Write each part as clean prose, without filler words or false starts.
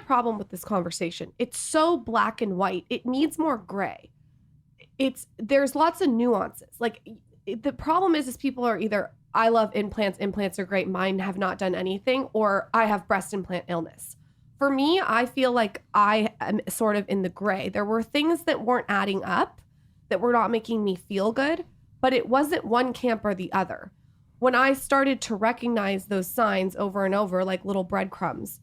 problem with this conversation. It's so black and white. It needs more gray. There's lots of nuances. Like the problem is people are either, I love implants are great, mine have not done anything, or I have breast implant illness. For me, I feel like I am sort of in the gray. There were things that weren't adding up, that were not making me feel good, but it wasn't one camp or the other. When I started to recognize those signs over and over, like little breadcrumbs,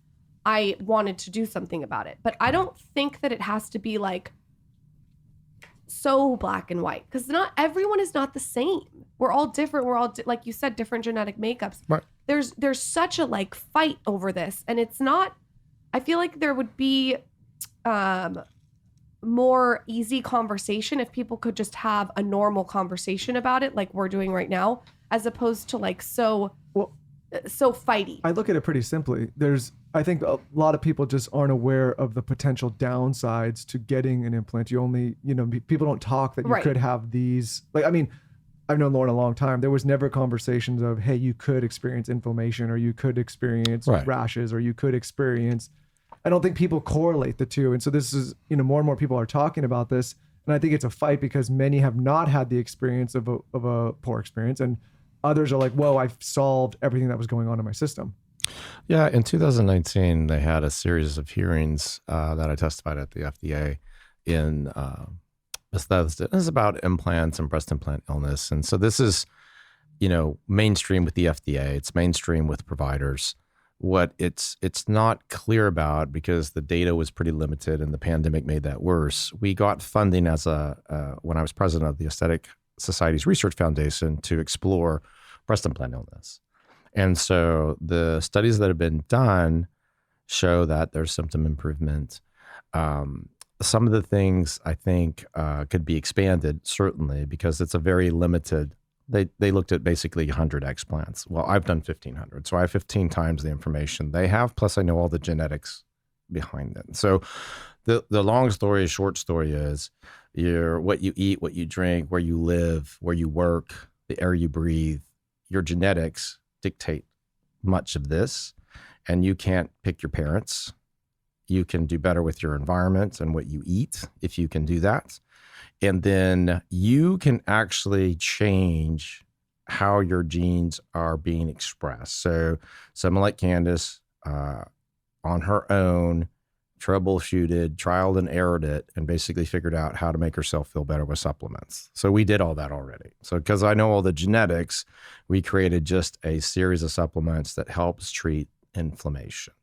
I wanted to do something about it. But I don't think that it has to be like so black and white, because not everyone is not the same. We're all different. We're all, like you said, different genetic makeups. Right. There's such a like fight over this, and it's not, I feel like there would be more easy conversation if people could just have a normal conversation about it like we're doing right now, as opposed to like so fighty. I look at it pretty simply. I think a lot of people just aren't aware of the potential downsides to getting an implant. You only, people don't talk that you could have these. Like, I mean, I've known Lauren a long time. There was never conversations of, hey, you could experience inflammation, or you could experience rashes, or you could experience. I don't think people correlate the two. And so this is, more and more people are talking about this. And I think it's a fight because many have not had the experience of a poor experience. And others are like, whoa, I've solved everything that was going on in my system. Yeah, in 2019, they had a series of hearings that I testified at the FDA in Bethesda. It was about implants and breast implant illness. And so this is, mainstream with the FDA. It's mainstream with providers. What it's not clear about, because the data was pretty limited and the pandemic made that worse. We got funding as when I was president of the Aesthetic Society's Research Foundation to explore breast implant illness. And so the studies that have been done show that there's symptom improvement. Some of the things I think could be expanded, certainly, because it's a very limited, they looked at basically 100 explants. Well, I've done 1,500. So I have 15 times the information they have, plus I know all the genetics behind it. So the long story, short story is what you eat, what you drink, where you live, where you work, the air you breathe, your genetics dictate much of this, and you can't pick your parents. You can do better with your environment and what you eat if you can do that. And then you can actually change how your genes are being expressed. So someone like Candace, on her own, troubleshooted, trialed and errored it, and basically figured out how to make herself feel better with supplements. So we did all that already. So because I know all the genetics, we created just a series of supplements that helps treat inflammation.